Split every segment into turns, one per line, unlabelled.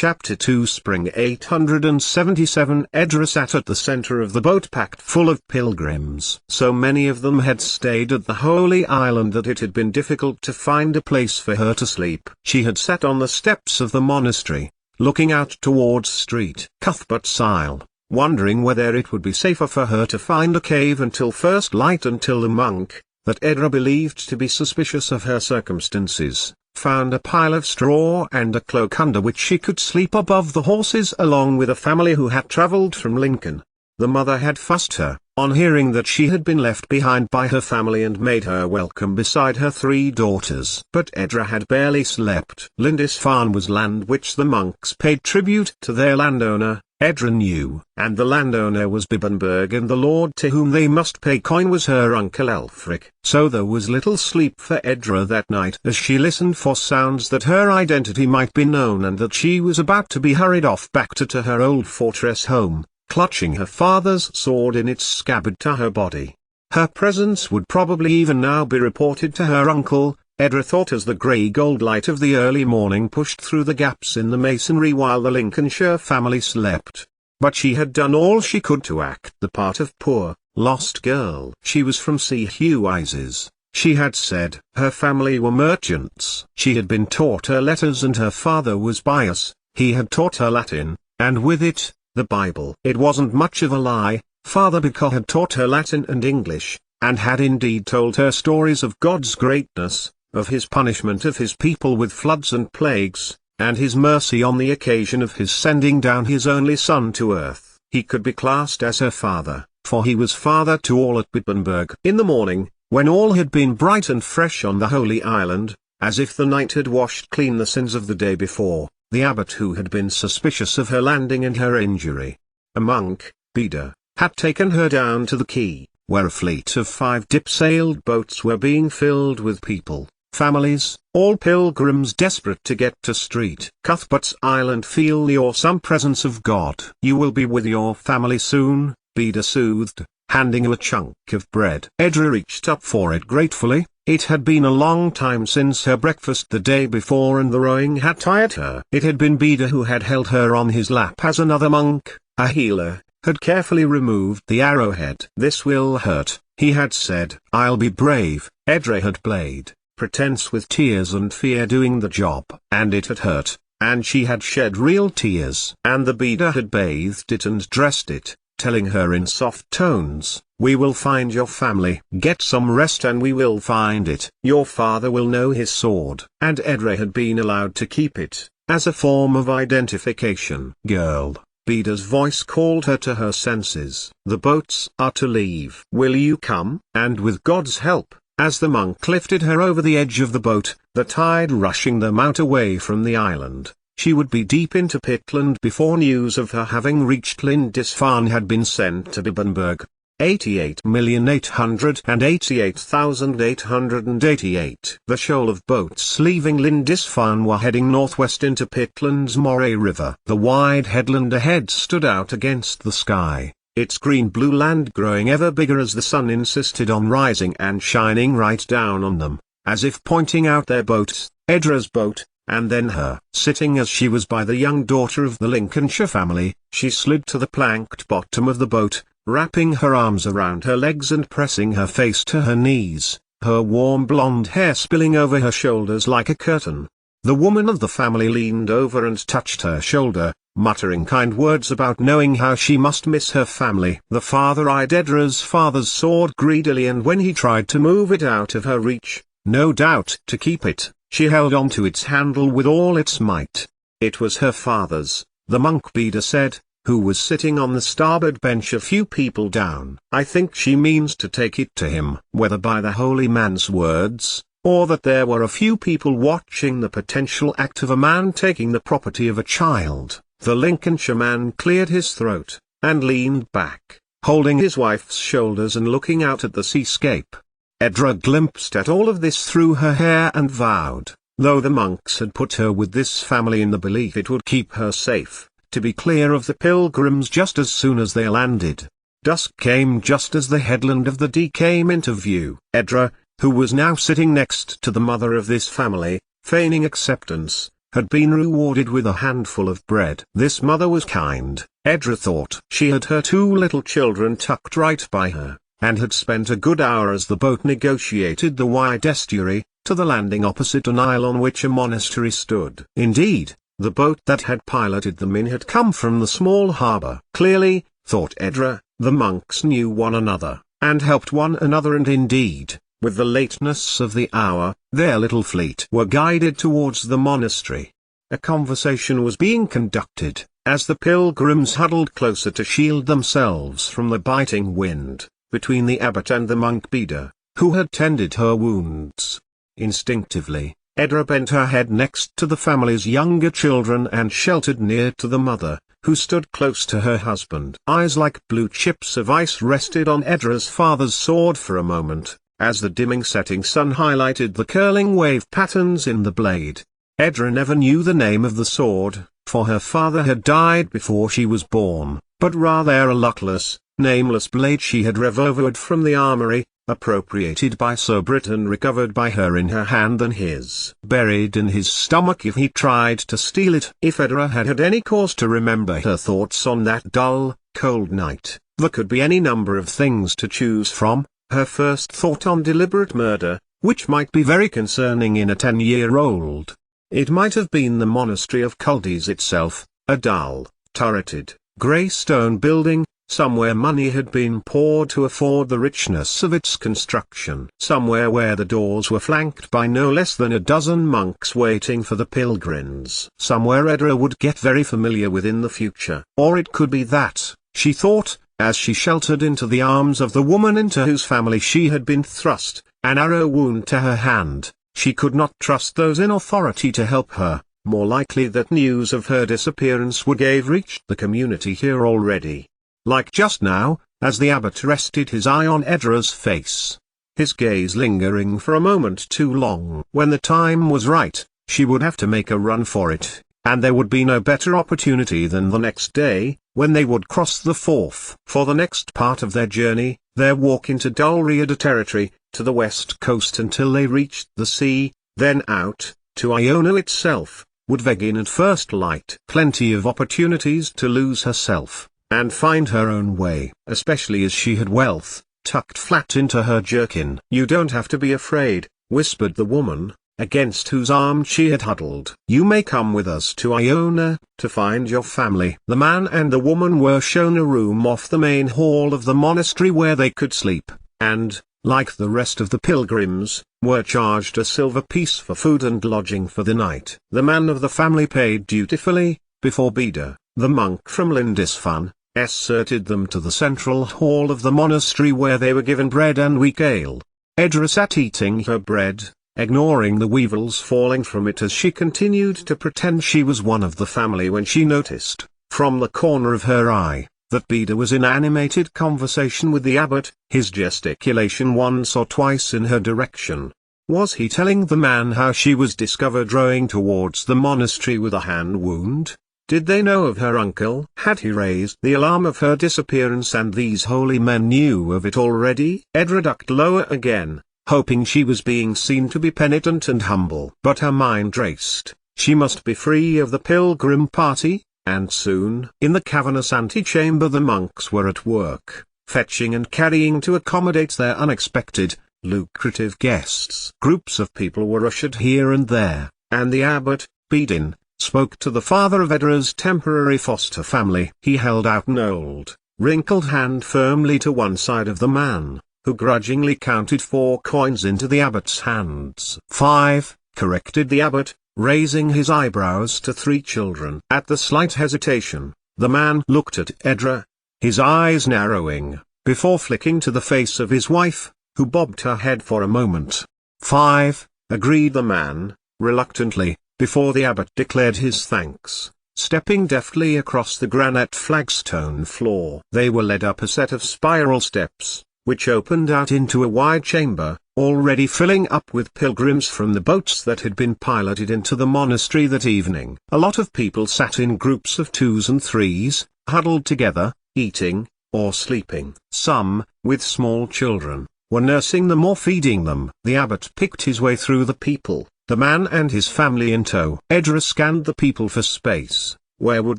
Chapter 2 Spring 877 Edra sat at the center of the boat packed full of pilgrims. So many of them had stayed at the Holy Island that it had been difficult to find a place for her to sleep. She had sat on the steps of the monastery, looking out towards Street Cuthbert's Isle, wondering whether it would be safer for her to find a cave until first light, until the monk, that Edra believed to be suspicious of her circumstances, found a pile of straw and a cloak under which she could sleep above the horses along with a family who had travelled from Lincoln. The mother had fussed her, on hearing that she had been left behind by her family, and made her welcome beside her 3 daughters. But Edra had barely slept. Lindisfarne was land which the monks paid tribute to their landowner, Edra knew, and the landowner was Bibbenberg, and the lord to whom they must pay coin was her uncle Elfric. So there was little sleep for Edra that night, as she listened for sounds that her identity might be known, and that she was about to be hurried off back to her old fortress home, clutching her father's sword in its scabbard to her body. Her presence would probably even now be reported to her uncle, Edra thought, as the grey-gold light of the early morning pushed through the gaps in the masonry while the Lincolnshire family slept. But she had done all she could to act the part of poor, lost girl. She was from C. Hughes's, she had said. Her family were merchants. She had been taught her letters, and her father was pious. He had taught her Latin, and with it, the Bible. It wasn't much of a lie. Father Bicker had taught her Latin and English, and had indeed told her stories of God's greatness, of his punishment of his people with floods and plagues, and his mercy on the occasion of his sending down his only son to earth. He could be classed as her father, for he was father to all at Bibbenberg. In the morning, when all had been bright and fresh on the Holy Island, as if the night had washed clean the sins of the day before, the abbot, who had been suspicious of her landing and her injury, a monk, Beda, had taken her down to the quay, where a fleet of 5 dip-sailed boats were being filled with people, families, all pilgrims desperate to get to Street Cuthbert's Island. Feel the awesome presence of God. You will be with your family soon, Beda soothed, handing her a chunk of bread. Edra reached up for it gratefully. It had been a long time since her breakfast the day before, and the rowing had tired her. It had been Beda who had held her on his lap as another monk, a healer, had carefully removed the arrowhead. "This will hurt," he had said. "I'll be brave." Edra had played pretense with tears and fear doing the job. And it had hurt, and she had shed real tears. And the Beda had bathed it and dressed it, telling her in soft tones, "We will find your family. Get some rest and we will find it. Your father will know his sword." And Edra had been allowed to keep it, as a form of identification. "Girl," Beda's voice called her to her senses. "The boats are to leave. Will you come?" And with God's help, as the monk lifted her over the edge of the boat, the tide rushing them out away from the island, she would be deep into Pitland before news of her having reached Lindisfarne had been sent to Bibbenberg. 88,888,888. The shoal of boats leaving Lindisfarne were heading northwest into Pitland's Moray River. The wide headland ahead stood out against the sky, its green-blue land growing ever bigger as the sun insisted on rising and shining right down on them, as if pointing out their boats, Edra's boat, and then her. Sitting as she was by the young daughter of the Lincolnshire family, she slid to the planked bottom of the boat, wrapping her arms around her legs and pressing her face to her knees, her warm blonde hair spilling over her shoulders like a curtain. The woman of the family leaned over and touched her shoulder, muttering kind words about knowing how she must miss her family. The father eyed Edra's father's sword greedily, and when he tried to move it out of her reach, no doubt to keep it, she held on to its handle with all its might. It was her father's, the monk Beda said, who was sitting on the starboard bench a few people down. "I think she means to take it to him." Whether by the holy man's words, or that there were a few people watching the potential act of a man taking the property of a child, the Lincolnshire man cleared his throat, and leaned back, holding his wife's shoulders and looking out at the seascape. Edra glimpsed at all of this through her hair and vowed, though the monks had put her with this family in the belief it would keep her safe, to be clear of the pilgrims just as soon as they landed. Dusk came just as the headland of the Dee came into view. Edra, who was now sitting next to the mother of this family, feigning acceptance, had been rewarded with a handful of bread. This mother was kind, Edra thought. She had her two little children tucked right by her, and had spent a good hour as the boat negotiated the wide estuary, to the landing opposite an isle on which a monastery stood. Indeed, the boat that had piloted them in had come from the small harbour. Clearly, thought Edra, the monks knew one another, and helped one another, and indeed, with the lateness of the hour, their little fleet were guided towards the monastery. A conversation was being conducted, as the pilgrims huddled closer to shield themselves from the biting wind, between the abbot and the monk Beda, who had tended her wounds. Instinctively, Edra bent her head next to the family's younger children and sheltered near to the mother, who stood close to her husband. Eyes like blue chips of ice rested on Edra's father's sword for a moment, as the dimming setting sun highlighted the curling wave patterns in the blade. Edra never knew the name of the sword, for her father had died before she was born, but rather a luckless, nameless blade she had revolvered from the armory, appropriated by Sir Brit and recovered by her in her hand and his. Buried in his stomach if he tried to steal it. If Edra had had any cause to remember her thoughts on that dull, cold night, there could be any number of things to choose from. Her first thought on deliberate murder, which might be very concerning in a 10-year-old. It might have been the monastery of Culdees itself, a dull, turreted, grey stone building, somewhere money had been poured to afford the richness of its construction. Somewhere where the doors were flanked by no less than a dozen monks waiting for the pilgrims. Somewhere Edra would get very familiar with in the future. Or it could be that, she thought, as she sheltered into the arms of the woman into whose family she had been thrust, an arrow wound to her hand, she could not trust those in authority to help her. More likely that news of her disappearance would have reached the community here already. Like just now, as the abbot rested his eye on Edra's face, his gaze lingering for a moment too long. When the time was right, she would have to make a run for it, and there would be no better opportunity than the next day, when they would cross the Forth. For the next part of their journey, their walk into Dulriada territory, to the west coast until they reached the sea, then out, to Iona itself, would begin at first light. Plenty of opportunities to lose herself, and find her own way, especially as she had wealth, tucked flat into her jerkin. "You don't have to be afraid," whispered the woman, against whose arm she had huddled. "You may come with us to Iona, to find your family." The man and the woman were shown a room off the main hall of the monastery where they could sleep, and, like the rest of the pilgrims, were charged a silver piece for food and lodging for the night. The man of the family paid dutifully, before Beda, the monk from Lindisfarne, escorted them to the central hall of the monastery where they were given bread and weak ale. Edra sat eating her bread, ignoring the weevils falling from it as she continued to pretend she was one of the family when she noticed, from the corner of her eye, that Beda was in animated conversation with the abbot, his gesticulation once or twice in her direction. Was he telling the man how she was discovered rowing towards the monastery with a hand wound? Did they know of her uncle? Had he raised the alarm of her disappearance and these holy men knew of it already? Edra ducked lower again, hoping she was being seen to be penitent and humble. But her mind raced. She must be free of the pilgrim party, and soon. In the cavernous antechamber the monks were at work, fetching and carrying to accommodate their unexpected, lucrative guests. Groups of people were ushered here and there, and the abbot, Bedin, spoke to the father of Edra's temporary foster family. He held out an old, wrinkled hand firmly to one side of the man, who grudgingly counted 4 coins into the abbot's hands. 5, corrected the abbot, raising his eyebrows to 3 children. At the slight hesitation, the man looked at Edra, his eyes narrowing, before flicking to the face of his wife, who bobbed her head for a moment. 5, agreed the man, reluctantly, before the abbot declared his thanks, stepping deftly across the granite flagstone floor. They were led up a set of spiral steps, which opened out into a wide chamber, already filling up with pilgrims from the boats that had been piloted into the monastery that evening. A lot of people sat in groups of 2s and 3s, huddled together, eating, or sleeping. Some, with small children, were nursing them or feeding them. The abbot picked his way through the people, the man and his family in tow. Edra scanned the people for space. Where would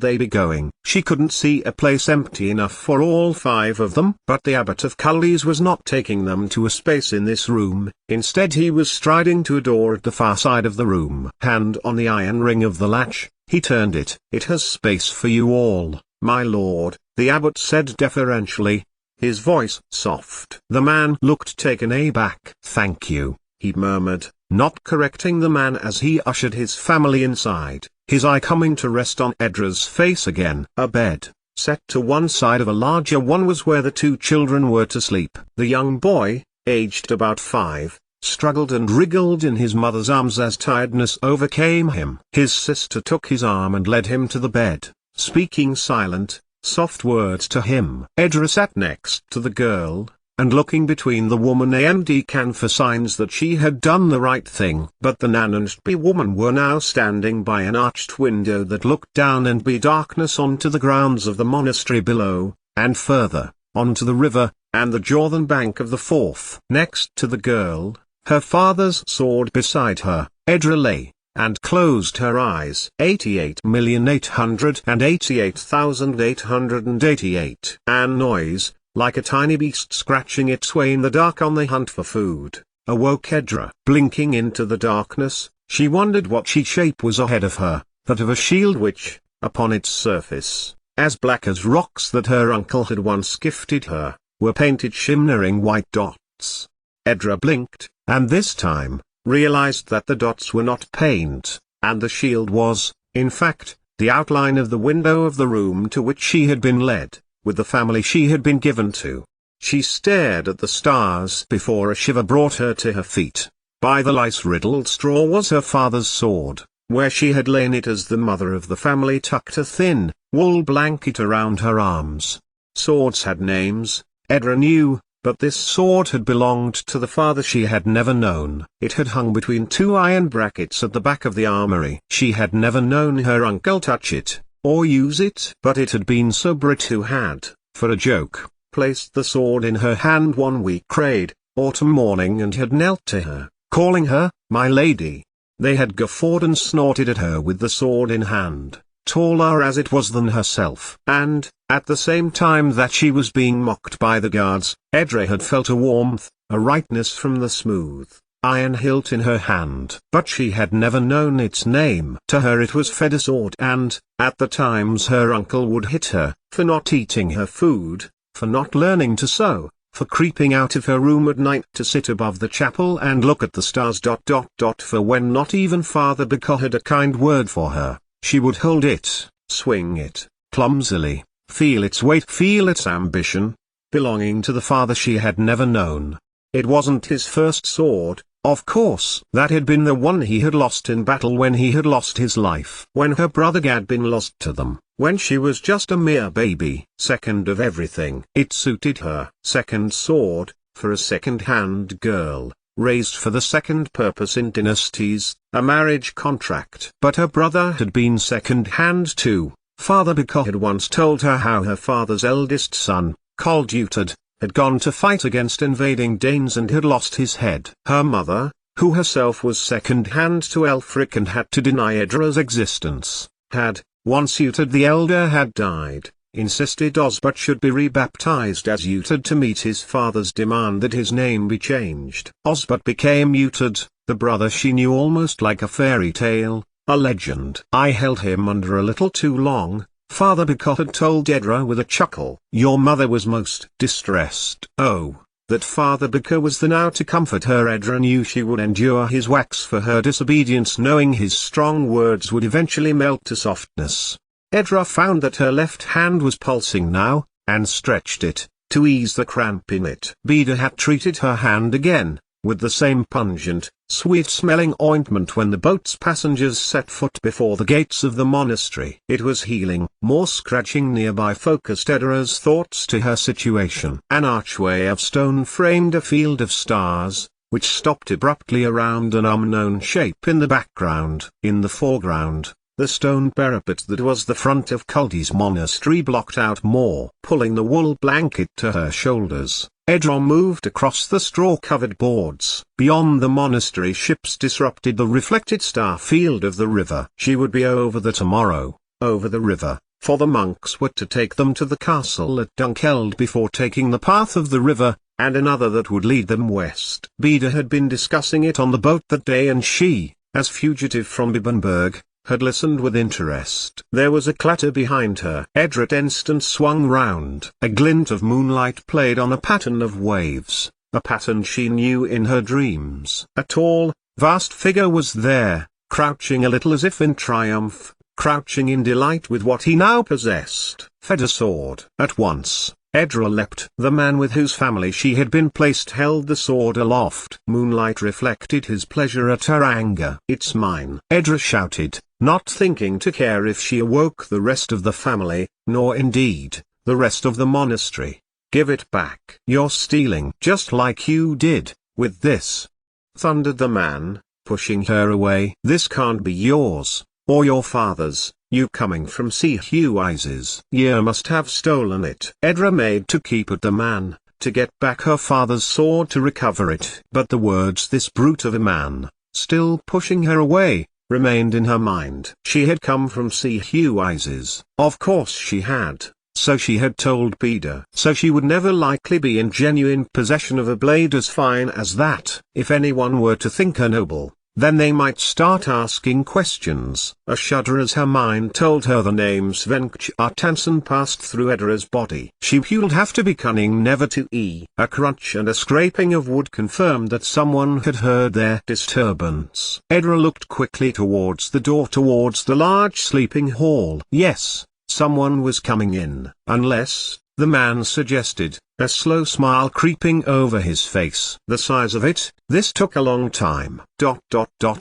they be going? She couldn't see a place empty enough for all 5 of them. But the Abbot of Cullees was not taking them to a space in this room. Instead he was striding to a door at the far side of the room. Hand on the iron ring of the latch, he turned it. "It has space for you all, my lord," the Abbot said deferentially, his voice soft. The man looked taken aback. "Thank you," he murmured, not correcting the man as he ushered his family inside, his eye coming to rest on Edra's face again. A bed, set to one side of a larger one, was where the 2 children were to sleep. The young boy, aged about 5, struggled and wriggled in his mother's arms as tiredness overcame him. His sister took his arm and led him to the bed, speaking silent, soft words to him. Edra sat next to the girl, and looking between the woman and Deacon for signs that she had done the right thing. But the Nan and Bee woman were now standing by an arched window that looked down and be darkness onto the grounds of the monastery below, and further, onto the river, and the northern bank of the Forth. Next to the girl, her father's sword beside her, Edra lay, and closed her eyes. 88,888,888. An noise, like a tiny beast scratching its way in the dark on the hunt for food, awoke Edra. Blinking into the darkness, she wondered what shape was ahead of her, that of a shield which, upon its surface, as black as rocks that her uncle had once gifted her, were painted shimmering white dots. Edra blinked, and this time, realized that the dots were not paint, and the shield was, in fact, the outline of the window of the room to which she had been led, with the family she had been given to. She stared at the stars before a shiver brought her to her feet. By the lice-riddled straw was her father's sword, where she had lain it as the mother of the family tucked a thin, wool blanket around her arms. Swords had names, Edra knew, but this sword had belonged to the father she had never known. It had hung between 2 iron brackets at the back of the armory. She had never known her uncle touch it, or use it. But it had been Sir Brit who had, for a joke, placed the sword in her hand one week raid, autumn morning, and had knelt to her, calling her, "my lady." They had guffawed and snorted at her with the sword in hand, taller as it was than herself. And, at the same time that she was being mocked by the guards, Edra had felt a warmth, a rightness from the smooth, iron hilt in her hand. But she had never known its name. To her it was fed a sword, and, at the times her uncle would hit her, for not eating her food, for not learning to sew, for creeping out of her room at night to sit above the chapel and look at the stars. For when not even Father Becker had a kind word for her, she would hold it, swing it, clumsily, feel its weight, feel its ambition, belonging to the father she had never known. It wasn't his first sword, of course. That had been the one he had lost in battle when he had lost his life. When her brother had been lost to them, when she was just a mere baby. Second of everything. It suited her. Second sword, for a second-hand girl, raised for the second purpose in dynasties, a marriage contract. But her brother had been second-hand too. Father Becker had once told her how her father's eldest son, called Utad, had gone to fight against invading Danes and had lost his head. Her mother, who herself was second-hand to Elfric and had to deny Edra's existence, had, once Utad the elder had died, insisted Osbert should be rebaptized as Utad to meet his father's demand that his name be changed. Osbert became Utad, the brother she knew almost like a fairy tale, a legend. "I held him under a little too long," Father Becker had told Edra with a chuckle. Your mother was most distressed. Oh, that Father Becker was there now to comfort her. Edra knew she would endure his whacks for her disobedience, knowing his strong words would eventually melt to softness. Edra found that her left hand was pulsing now, and stretched it, to ease the cramp in it. Beda had treated her hand again, with the same pungent, sweet-smelling ointment when the boat's passengers set foot before the gates of the monastery. It was healing. More scratching nearby focused Edra's thoughts to her situation. An archway of stone framed a field of stars, which stopped abruptly around an unknown shape in the background. In the foreground, the stone parapet that was the front of Culde's monastery blocked out more. Pulling the wool blanket to her shoulders, Edra moved across the straw-covered boards. Beyond the monastery, ships disrupted the reflected star field of the river. She would be over the tomorrow, over the river, for the monks were to take them to the castle at Dunkeld before taking the path of the river, and another that would lead them west. Beda had been discussing it on the boat that day, and she, as fugitive from Bibbenberg, had listened with interest. There was a clatter behind her. Edra at instant swung round. A glint of moonlight played on a pattern of waves, a pattern she knew in her dreams. A tall, vast figure was there, crouching a little as if in triumph, crouching in delight with what he now possessed. Fed a sword. At once, Edra leapt. The man with whose family she had been placed held the sword aloft. Moonlight reflected his pleasure at her anger. "It's mine!" Edra shouted, not thinking to care if she awoke the rest of the family, nor indeed, the rest of the monastery. "Give it back." "You're stealing." "Just like you did, with this," thundered the man, pushing her away. "This can't be yours, or your father's. You coming from CHRONOLOGICAL. You must have stolen it." Edra made to keep at the man, to get back her father's sword to recover it. But the words "this brute of a man," still pushing her away, remained in her mind. She had come from CHRONOLICAL. Of course she had, so she had told Beda. So she would never likely be in genuine possession of a blade as fine as that. If anyone were to think her noble, then they might start asking questions. A shudder as her mind told her the name Sven Kjartansson passed through Edra's body. You'd have to be cunning never to eat. A crunch and a scraping of wood confirmed that someone had heard their disturbance. Edra looked quickly towards the door, towards the large sleeping hall. Yes, someone was coming in. Unless, the man suggested, a slow smile creeping over his face. The size of it, this took a long time.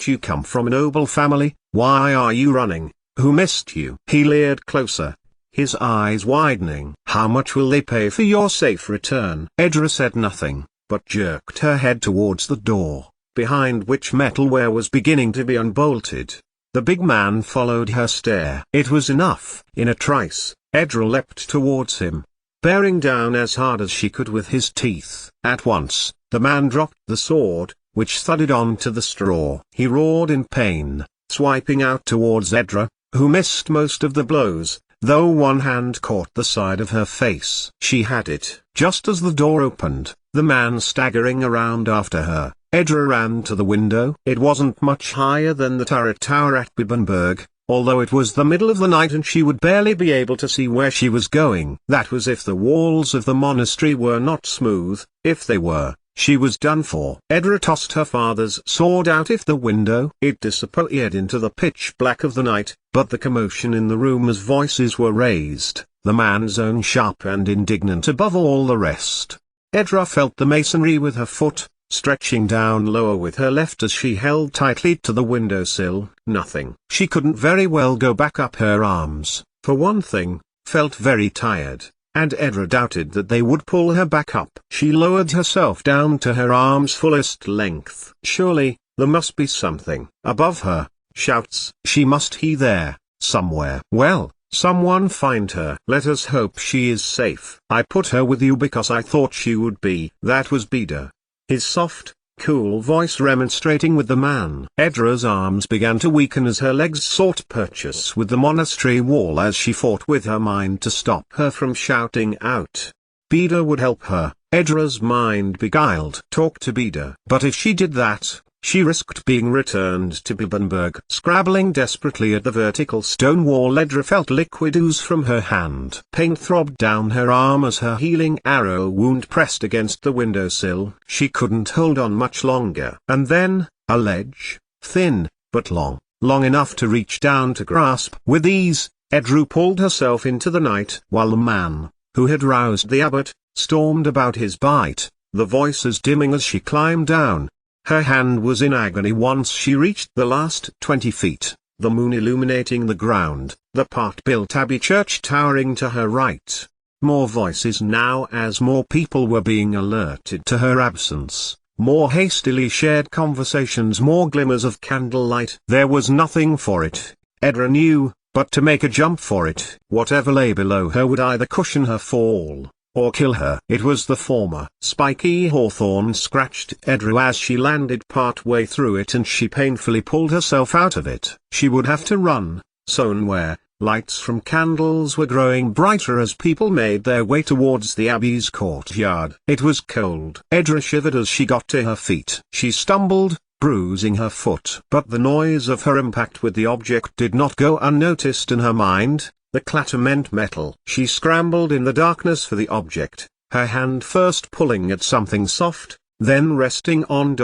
You come from a noble family, why are you running? Who missed you? He leered closer, his eyes widening. How much will they pay for your safe return? Edra said nothing, but jerked her head towards the door, behind which metalware was beginning to be unbolted. The big man followed her stare. It was enough. In a trice, Edra leapt towards him, bearing down as hard as she could with his teeth. At once, the man dropped the sword, which thudded onto the straw. He roared in pain, swiping out towards Edra, who missed most of the blows, though one hand caught the side of her face. She had it. Just as the door opened, the man staggering around after her, Edra ran to the window. It wasn't much higher than the turret tower at Bibbenberg, although it was the middle of the night and she would barely be able to see where she was going. That was if the walls of the monastery were not smooth. If they were, she was done for. Edra tossed her father's sword out of the window. It disappeared into the pitch black of the night, but the commotion in the room as voices were raised, the man's own sharp and indignant above all the rest. Edra felt the masonry with her foot, stretching down lower with her left as she held tightly to the windowsill. Nothing. She couldn't very well go back up. Her arms, for one thing, felt very tired, and Edra doubted that they would pull her back up. She lowered herself down to her arm's fullest length. Surely, there must be something. Above her, shouts. She must be there, somewhere. Well, someone find her. Let us hope she is safe. I put her with you because I thought she would be. That was Beda, his soft, cool voice remonstrating with the man. Edra's arms began to weaken as her legs sought purchase with the monastery wall as she fought with her mind to stop her from shouting out. Beda would help her. Edra's mind beguiled. Talk to Beda. But if she did that, she risked being returned to Bibbenberg. Scrabbling desperately at the vertical stone wall, Edra felt liquid ooze from her hand. Pain throbbed down her arm as her healing arrow wound pressed against the windowsill. She couldn't hold on much longer. And then, a ledge, thin, but long enough to reach down to grasp. With ease, Edra pulled herself into the night, while the man, who had roused the abbot, stormed about his bite, the voices dimming as she climbed down. Her hand was in agony once she reached the last 20 feet, the moon illuminating the ground, the part-built abbey church towering to her right. More voices now as more people were being alerted to her absence, more hastily shared conversations, more glimmers of candlelight. There was nothing for it, Edra knew, but to make a jump for it. Whatever lay below her would either cushion her fall, or kill her. It was the former. Spiky hawthorn scratched Edra as she landed part-way through it, and she painfully pulled herself out of it. She would have to run, somewhere. Lights from candles were growing brighter as people made their way towards the abbey's courtyard. It was cold. Edra shivered as she got to her feet. She stumbled, bruising her foot. But the noise of her impact with the object did not go unnoticed in her mind. The clatter meant metal. She scrambled in the darkness for the object, her hand first pulling at something soft, then resting on ...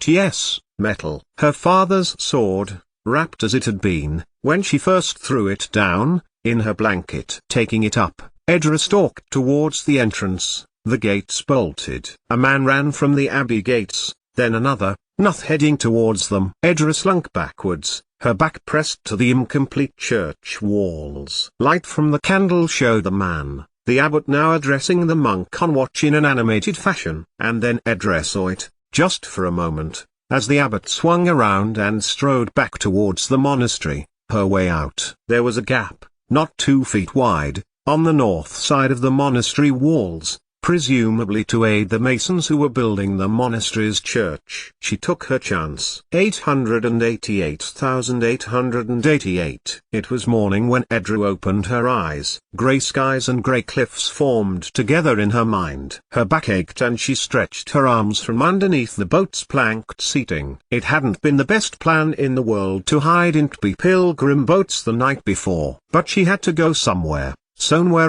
Yes, metal. Her father's sword, wrapped as it had been, when she first threw it down, in her blanket. Taking it up, Edra stalked towards the entrance. The gates bolted. A man ran from the abbey gates, then another, not heading towards them. Edra slunk backwards, her back pressed to the incomplete church walls. Light from the candle showed the man, the abbot, now addressing the monk on watch in an animated fashion. And then Edra saw it, just for a moment, as the abbot swung around and strode back towards the monastery, her way out. There was a gap, not 2 feet wide, on the north side of the monastery walls, presumably to aid the masons who were building the monastery's church. She took her chance. 888,888. It was morning when Edra opened her eyes. Grey skies and grey cliffs formed together in her mind. Her back ached and she stretched her arms from underneath the boat's planked seating. It hadn't been the best plan in the world to hide in the pilgrim boats the night before, but she had to go somewhere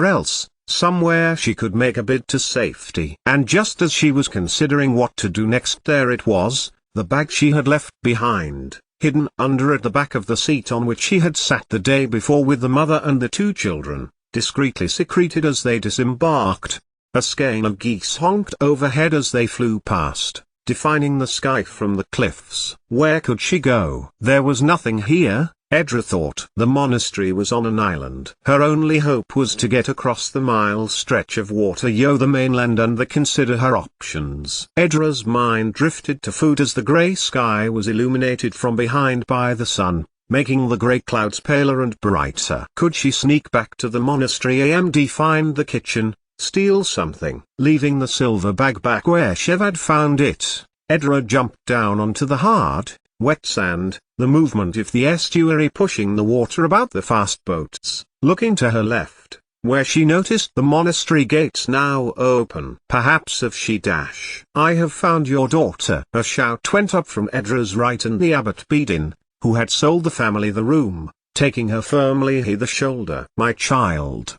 else. Somewhere she could make a bid to safety. And just as she was considering what to do next, there it was, the bag she had left behind, hidden under at the back of the seat on which she had sat the day before with the mother and the 2 children, discreetly secreted as they disembarked. A skein of geese honked overhead as they flew past, defining the sky from the cliffs. Where could she go? There was nothing here, Edra thought. The monastery was on an island. Her only hope was to get across the mile stretch of water, the mainland, and consider her options. Edra's mind drifted to food as the grey sky was illuminated from behind by the sun, making the grey clouds paler and brighter. Could she sneak back to the monastery and find the kitchen, steal something? Leaving the silver bag back where Shev had found it, Edra jumped down onto the hard, wet sand, the movement of the estuary pushing the water about the fast boats. Looking to her left, where she noticed the monastery gates now open. Perhaps if she dash. "I have found your daughter!" A shout went up from Edra's right, and the abbot Bedin, who had sold the family the room, taking her firmly by the shoulder. "My child!"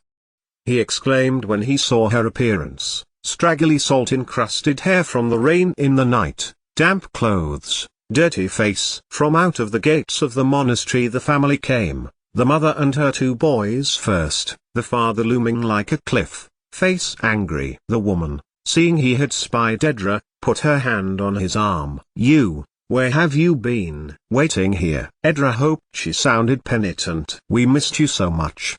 he exclaimed when he saw her appearance. Straggly salt-encrusted hair from the rain in the night, damp clothes, dirty face. From out of the gates of the monastery the family came, the mother and her 2 boys first, the father looming like a cliff, face angry. The woman, seeing he had spied Edra, put her hand on his arm. "You, where have you been?" "Waiting here." Edra hoped she sounded penitent. "We missed you so much,"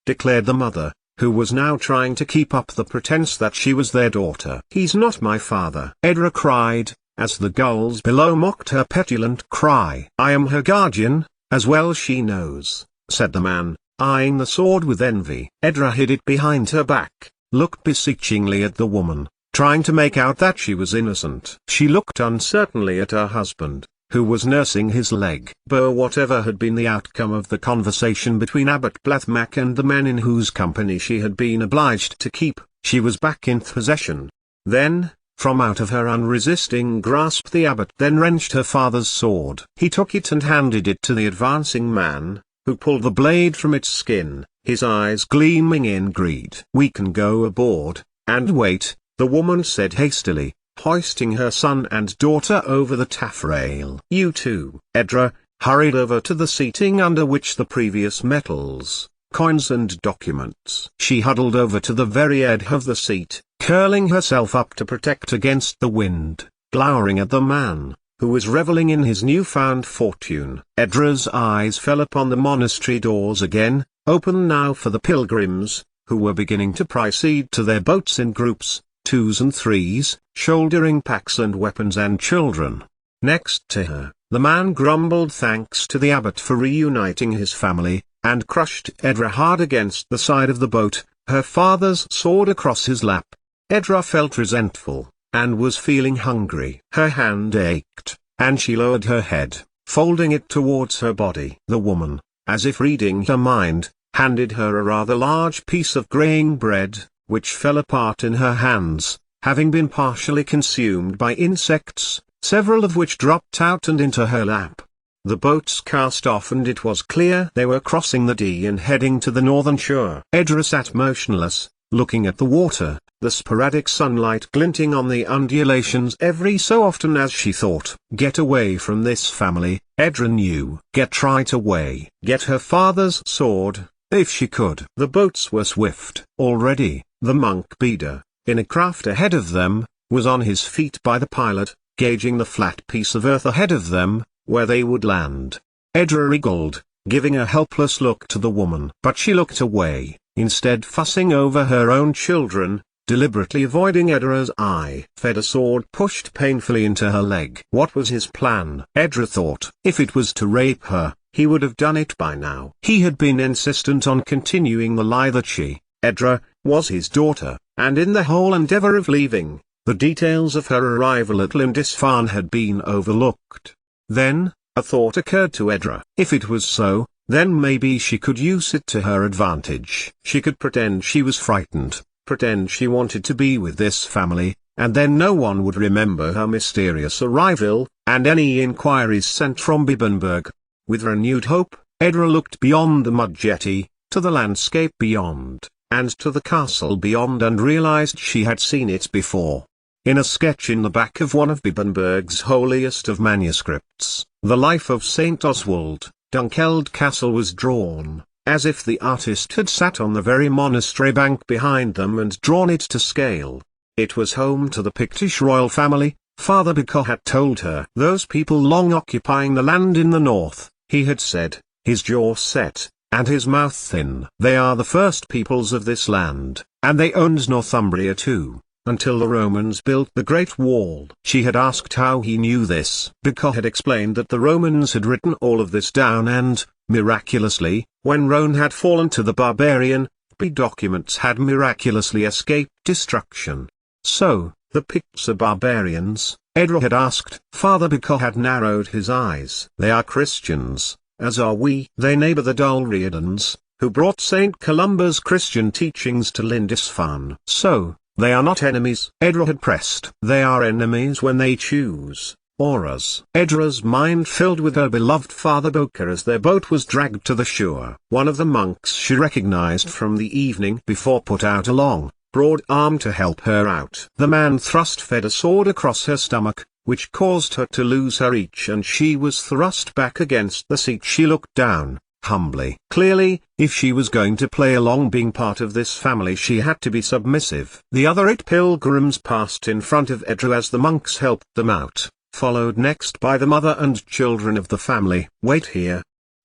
declared the mother, who was now trying to keep up the pretense that she was their daughter. "He's not my father," Edra cried, as the gulls below mocked her petulant cry. "I am her guardian, as well she knows," said the man, eyeing the sword with envy. Edra hid it behind her back, looked beseechingly at the woman, trying to make out that she was innocent. She looked uncertainly at her husband, who was nursing his leg. But whatever had been the outcome of the conversation between Abbot Blathmack and the men in whose company she had been obliged to keep, she was back in possession. Then, from out of her unresisting grasp, the abbot then wrenched her father's sword. He took it and handed it to the advancing man, who pulled the blade from its skin, his eyes gleaming in greed. "We can go aboard, and wait," the woman said hastily, hoisting her son and daughter over the taffrail. "You too." Edra hurried over to the seating under which the previous metals, coins and documents. She huddled over to the very edge of the seat, curling herself up to protect against the wind, glowering at the man, who was reveling in his newfound fortune. Edra's eyes fell upon the monastery doors again, open now for the pilgrims, who were beginning to proceed to their boats in groups, 2s and 3s, shouldering packs and weapons and children. Next to her, the man grumbled thanks to the abbot for reuniting his family, and crushed Edra hard against the side of the boat, her father's sword across his lap. Edra felt resentful, and was feeling hungry. Her hand ached, and she lowered her head, folding it towards her body. The woman, as if reading her mind, handed her a rather large piece of graying bread, which fell apart in her hands, having been partially consumed by insects, several of which dropped out and into her lap. The boats cast off and it was clear they were crossing the Dee and heading to the northern shore. Edra sat motionless, looking at the water, the sporadic sunlight glinting on the undulations every so often as she thought. Get away from this family, Edra knew. Get right away. Get her father's sword, if she could. The boats were swift. Already, the monk Beda, in a craft ahead of them, was on his feet by the pilot, gauging the flat piece of earth ahead of them, where they would land. Edra wriggled, giving a helpless look to the woman. But she looked away, instead fussing over her own children, deliberately avoiding Edra's eye. Fed a sword pushed painfully into her leg. What was his plan? Edra thought. If it was to rape her, he would have done it by now. He had been insistent on continuing the lie that she, Edra, was his daughter, and in the whole endeavor of leaving, the details of her arrival at Lindisfarne had been overlooked. Then, a thought occurred to Edra. If it was so, then maybe she could use it to her advantage. She could pretend she was frightened, pretend she wanted to be with this family, and then no one would remember her mysterious arrival, and any inquiries sent from Bibbenberg. With renewed hope, Edra looked beyond the mud jetty, to the landscape beyond, and to the castle beyond, and realized she had seen it before. In a sketch in the back of one of Bibbenberg's holiest of manuscripts, the life of St. Oswald, Dunkeld Castle was drawn, as if the artist had sat on the very monastery bank behind them and drawn it to scale. It was home to the Pictish royal family, Father Bicot had told her. Those people long occupying the land in the north, he had said, his jaw set, and his mouth thin. They are the first peoples of this land, and they owned Northumbria too, until the Romans built the Great Wall. She had asked how he knew this. Bicot had explained that the Romans had written all of this down and, miraculously, when Rome had fallen to the barbarian, the documents had miraculously escaped destruction. So, the Picts are barbarians? Edra had asked. Father Bicot had narrowed his eyes. They are Christians, as are we. They neighbor the Dalriadans, who brought St. Columba's Christian teachings to Lindisfarne. So, they are not enemies. Edra had pressed. They are enemies when they choose, or us. Edra's mind filled with her beloved Father Bokar as their boat was dragged to the shore. One of the monks she recognized from the evening before put out a long, broad arm to help her out. The man fed a sword across her stomach, which caused her to lose her reach, and she was thrust back against the seat. She looked down, humbly. Clearly, if she was going to play along being part of this family, she had to be submissive. The other 8 pilgrims passed in front of Edra as the monks helped them out, followed next by the mother and children of the family. Wait here,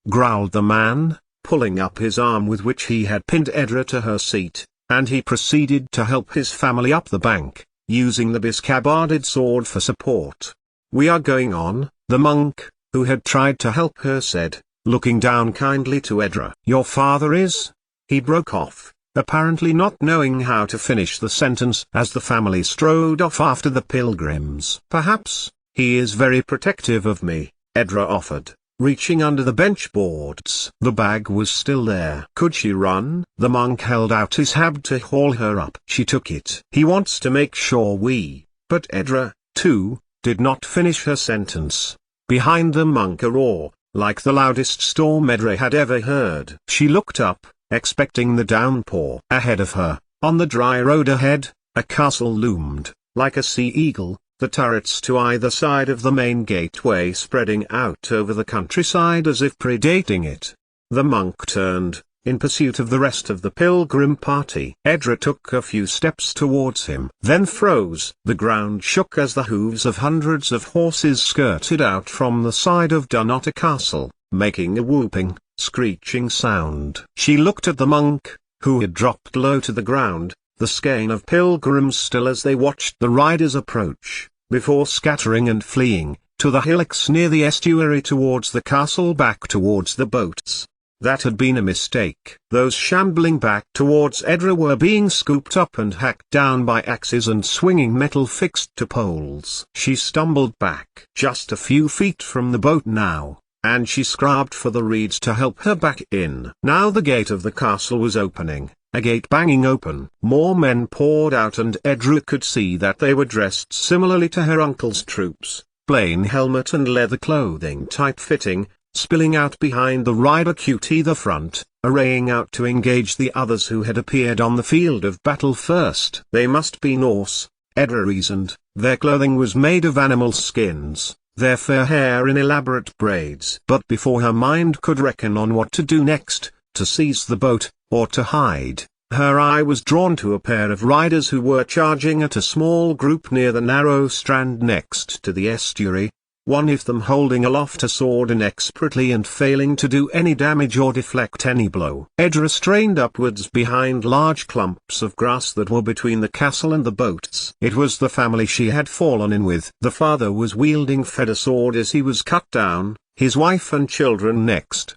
growled the man, pulling up his arm with which he had pinned Edra to her seat, and he proceeded to help his family up the bank, using the biscabarded sword for support. We are going on, the monk, who had tried to help her, said, looking down kindly to Edra. Your father is? He broke off, apparently not knowing how to finish the sentence as the family strode off after the pilgrims. Perhaps, he is very protective of me, Edra offered, reaching under the bench boards. The bag was still there. Could she run? The monk held out his hand to haul her up. She took it. He wants to make sure we, but Edra, too, did not finish her sentence. Behind the monk a roar, like the loudest storm Edra had ever heard. She looked up, expecting the downpour. Ahead of her, on the dry road ahead, a castle loomed, like a sea eagle, the turrets to either side of the main gateway spreading out over the countryside as if predating it. The monk turned, in pursuit of the rest of the pilgrim party. Edra took a few steps towards him, then froze. The ground shook as the hooves of hundreds of horses skirted out from the side of Dunnottar Castle, making a whooping, screeching sound. She looked at the monk, who had dropped low to the ground, the skein of pilgrims still as they watched the riders approach, before scattering and fleeing, to the hillocks near the estuary towards the castle, back towards the boats. That had been a mistake. Those shambling back towards Edra were being scooped up and hacked down by axes and swinging metal fixed to poles. She stumbled back just a few feet from the boat now, and she scrubbed for the reeds to help her back in. Now the gate of the castle was opening, a gate banging open. More men poured out and Edra could see that they were dressed similarly to her uncle's troops, plain helmet and leather clothing tight-fitting, spilling out behind the rider QT the front, arraying out to engage the others who had appeared on the field of battle first. They must be Norse, Edra reasoned. Their clothing was made of animal skins, their fair hair in elaborate braids. But before her mind could reckon on what to do next, to seize the boat, or to hide, her eye was drawn to a pair of riders who were charging at a small group near the narrow strand next to the estuary, one of them holding aloft a sword inexpertly and failing to do any damage or deflect any blow. Edra strained upwards behind large clumps of grass that were between the castle and the boats. It was the family she had fallen in with. The father was wielding fed a sword as he was cut down, his wife and children next.